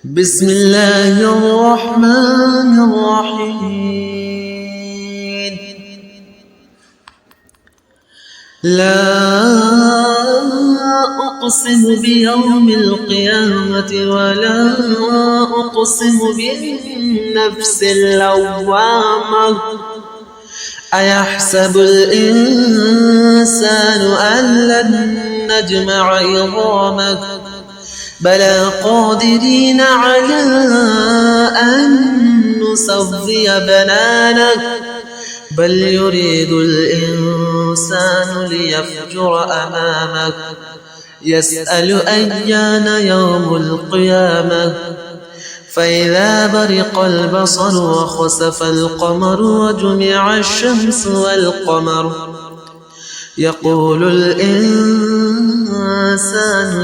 بسم الله الرحمن الرحيم. لا أقسم بيوم القيامة ولا أقسم بالنفس اللوامة أيحسب الإنسان أن لن نجمع عظامه بلى قادرين على أن نسوي بنانه بل يريد الإنسان ليفجر أمامه يسأل أيان يوم القيامة فإذا برق البصر وخسف القمر وجمع الشمس والقمر يقول الإنسان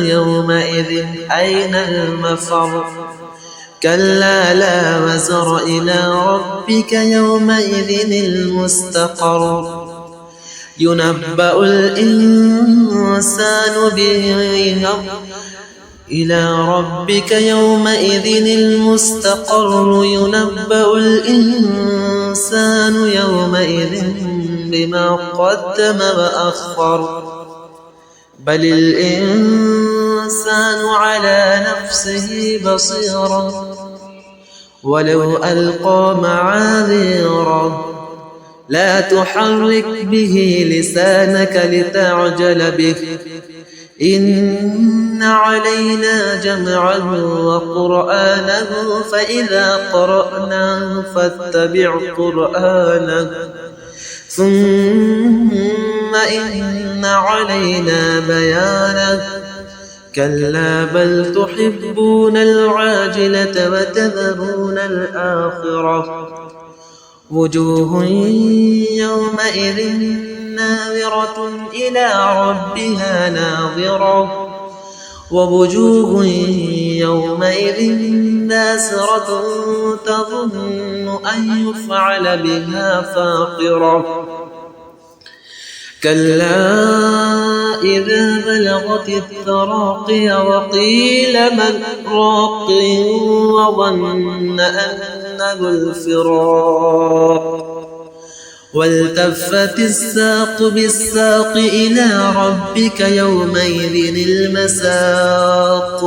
يومئذ أين المفر كلا لا وزر إلى ربك يومئذ المستقر ينبأ الإنسان إلى ربك يومئذ المستقر ينبأ الإنسان يومئذ بما قدم وأخر بل الإنسان على نفسه بصيرا ولو ألقى معاذيرا لا تحرك به لسانك لتعجل به إن علينا جمعه وقرآنه فإذا قرأناه فاتبع قرآنه ثم إن علينا بيانه كلا بل تحبون العاجلة وتذرون الآخرة وجوه يومئذ ناظرة إلى ربها ناظرة ووجوه يومئذ باسرة تظن أن يفعل بها فاقرة كلا إذا بلغت التراقي وقيل من راق وظن أنه الفراق والتفت الساق بالساق إلى ربك يومئذ المساق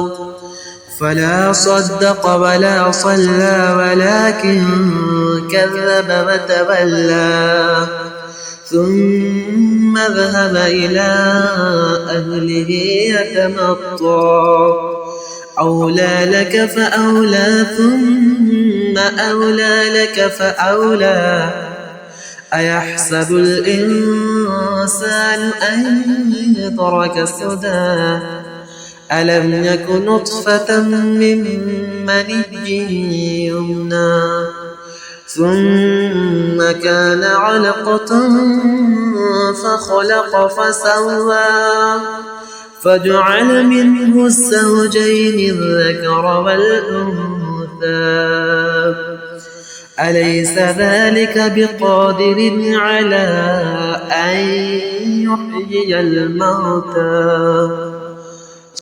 فلا صدق ولا صلى ولكن كذب وتولى ثم ذهب إلى أهله يتمطى أولى لك فأولى ثم أولى لك فأولى أيحسب الإنسان أن يترك سدى ألم يك نطفة من مني يمنى ثم كان علقة فخلق فسوى فجعل منه الزوجين الذكر والأنثى أليس ذلك بقادر على أن يحيي الموتى